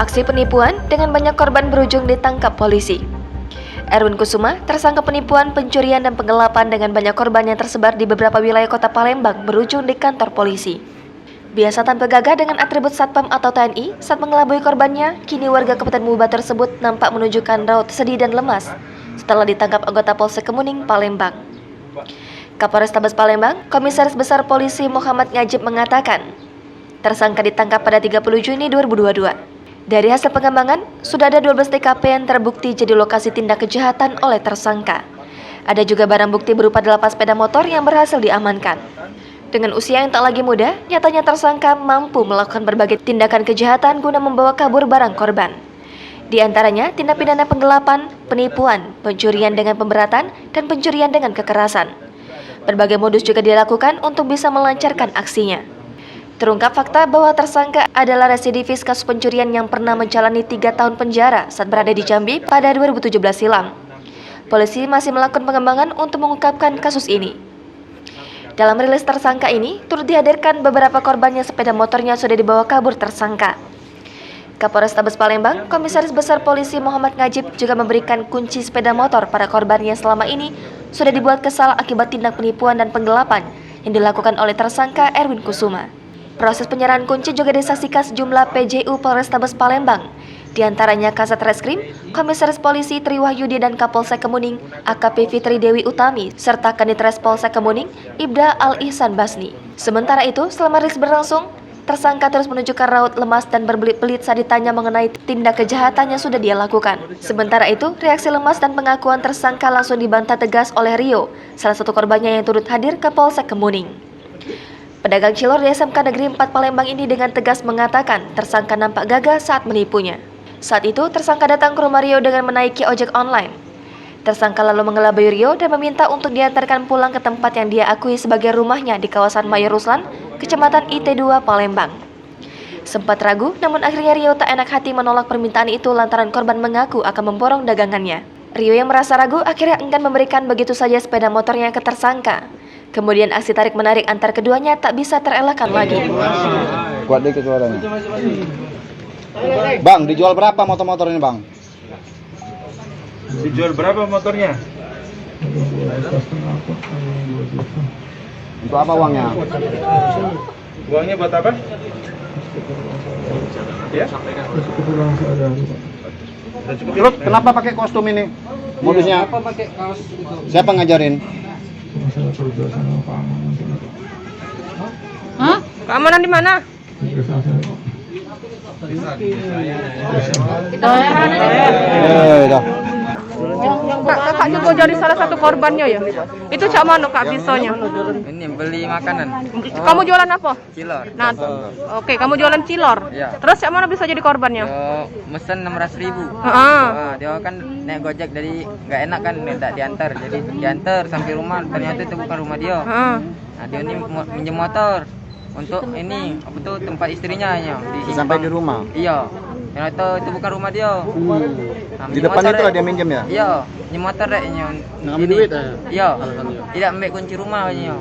Aksi penipuan dengan banyak korban berujung ditangkap polisi. Erwin Kusuma, tersangka penipuan, pencurian, dan penggelapan dengan banyak korban yang tersebar di beberapa wilayah kota Palembang berujung di kantor polisi. Biasa tanpa gagah dengan atribut Satpam atau TNI saat mengelabui korbannya, kini warga Kabupaten Muba tersebut nampak menunjukkan raut sedih dan lemas setelah ditangkap anggota Polsek Kemuning, Palembang. Kapolrestabes Palembang, Komisaris Besar Polisi Muhammad Ngajib mengatakan, tersangka ditangkap pada 30 Juni 2022. Dari hasil pengembangan, sudah ada 12 TKP yang terbukti jadi lokasi tindak kejahatan oleh tersangka. Ada juga barang bukti berupa 8 sepeda motor yang berhasil diamankan. Dengan usia yang tak lagi muda, nyatanya tersangka mampu melakukan berbagai tindakan kejahatan guna membawa kabur barang korban. Di antaranya tindak pidana penggelapan, penipuan, pencurian dengan pemberatan, dan pencurian dengan kekerasan. Berbagai modus juga dilakukan untuk bisa melancarkan aksinya. Terungkap fakta bahwa tersangka adalah residivis kasus pencurian yang pernah menjalani 3 tahun penjara saat berada di Jambi pada 2017 silam. Polisi masih melakukan pengembangan untuk mengungkapkan kasus ini. Dalam rilis tersangka ini, turut dihadirkan beberapa korban yang sepeda motornya sudah dibawa kabur tersangka. Kapolrestabes Palembang, Komisaris Besar Polisi Muhammad Ngajib juga memberikan kunci sepeda motor para korban yang selama ini sudah dibuat kesal akibat tindak penipuan dan penggelapan yang dilakukan oleh tersangka Erwin Kusuma. Proses penyerahan kunci juga disaksikan sejumlah PJU Polrestabes Palembang, di antaranya Kasat Reskrim, Komisaris Polisi Triwahyudi dan Kapolsek Kemuning, AKP Fitri Dewi Utami, serta Kanitres Polsek Kemuning, Ibda Al-Ihsan Basni. Sementara itu, selama rilis berlangsung, tersangka terus menunjukkan raut lemas dan berbelit-belit saat ditanya mengenai tindak kejahatan yang sudah dia lakukan. Sementara itu, reaksi lemas dan pengakuan tersangka langsung dibantah tegas oleh Rio, salah satu korbannya yang turut hadir ke Polsek Kemuning. Pedagang cilor di SMK Negeri 4 Palembang ini dengan tegas mengatakan tersangka nampak gagah saat menipunya. Saat itu, tersangka datang ke rumah Rio dengan menaiki ojek online. Tersangka lalu mengelabui Rio dan meminta untuk diantarkan pulang ke tempat yang dia akui sebagai rumahnya di kawasan Mayor Ruslan, Kecamatan IT2 Palembang. Sempat ragu, namun akhirnya Rio tak enak hati menolak permintaan itu lantaran korban mengaku akan memborong dagangannya. Rio yang merasa ragu akhirnya enggan memberikan begitu saja sepeda motornya ke tersangka. Kemudian aksi tarik-menarik antar keduanya tak bisa terelakkan lagi. Kuat dikit suaranya. Bang, dijual berapa motor-motor ini, Bang? Dijual berapa motornya? Untuk apa uangnya? Uangnya buat apa? Ya? Terus kenapa pakai kostum ini? Modusnya? Kenapa pakai kaos itu? Siapa ngajarin? Hah? Keamanan di mana? Dah. Kakak juga jadi salah satu korbannya ya? Itu cak mana kak bisonya? Ini beli makanan. Kamu jualan apa? Cilor. Nah, oke, kamu jualan cilor. Ya. Terus cak mana bisa jadi korbannya? Dia mesen 600.000. Heeh. Dia kan naik Gojek dari nggak enak kan minta diantar. Jadi diantar sampai rumah, ternyata itu bukan rumah dia. Heeh. Nah, dia ini minjem motor untuk ini apa tuh tempat istrinya ya. Sampai di rumah. Iya. Ternyata itu bukan rumah dia. Nah, Di depan itu lah dia minjem ya? Iya, minjem motor deh. Ngambil duit ya? Iya. Tidak ambil kunci rumah ya.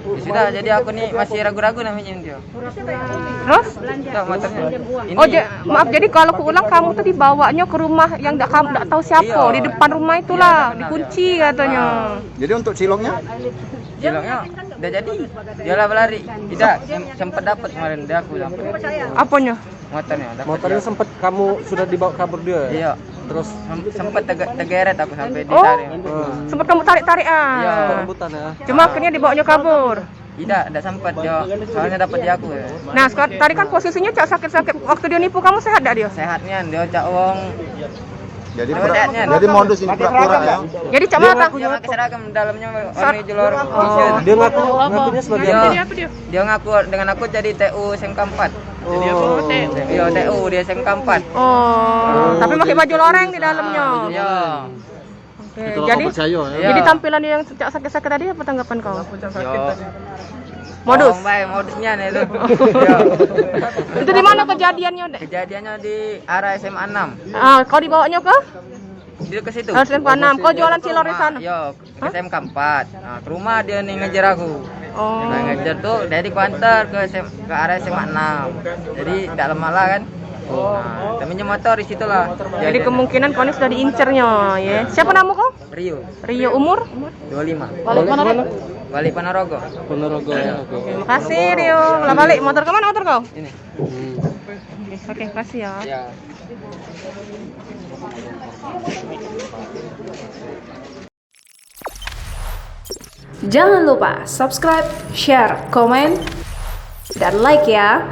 Sudah, jadi aku nih masih ragu-ragu namanya dia. Terus? Tuh, motornya. Ini, Oh, maaf, jadi kalau keulang kamu tuh dibawanya ke rumah yang kamu tidak tahu siapa, Iya. di depan rumah itulah, Iya, benar, dikunci katanya. Jadi untuk ciloknya? ciloknya udah jadi. Dia lah berlari. Tidak, sempat dapat kemarin dia aku dapat. Apanya? Motornya. Dapat Motornya dia. sempat kamu sudah dibawa kabur dia? Iya. Terus Sempat tegeret aku sampai Oh, ditarik. sempat kamu tarik-tarik Iya. rebutan ya? Cuma akhirnya dibawanya kabur. Tidak sempat dia. Soalnya dapat di aku ya. Nah, sekarang tadi kan posisinya cak sakit-sakit. Waktu dia nipu kamu sehat tak dia? Sehatnya dia cak wong. Jadi Apa sehatnya? jadi modus ini pura-pura ya? Jadi cak mana? Dia pakai seragam dalamnya warna jelor t-shirt. Dia ngakunya sebagai Dia, Apa dia? dia ngaku dengan aku jadi TU SMK 4. Jadi apa? Iya, TU dia SMK 4. Oh, tapi pakai baju loreng di dalamnya. Iya. Oke, jadi Iya. jadi tampilan yang cak sakit-sakit tadi apa tanggapan kau? Yo. Modus. Oh, baik, modusnya nih itu. Yo. Itu di mana kejadiannya, Dek? Kejadiannya di arah SMA 6. Ah, kau dibawanya ke? Dia ke situ. Harus SMK 6. Kau jualan cilor di sana? Yo, ke SMK 4. Nah, ke rumah dia nih ngejar aku. Oh. Nah, ngejar tuh dari kuantar ke arah SMA 6. Jadi tidak lama lah kan. Nah, temennya motor di situ lah. Jadi kemungkinan kau ini sudah diincernya ya. Siapa nama kau? Rio Rio, umur? 25. Balik mana? Balik Ponorogo. Ponorogo ya. Terima kasih Rio. Lah balik motor ke mana motor kau? Ini. Oke, kasih ya. Ya. Jangan lupa subscribe, share, komen, dan like ya.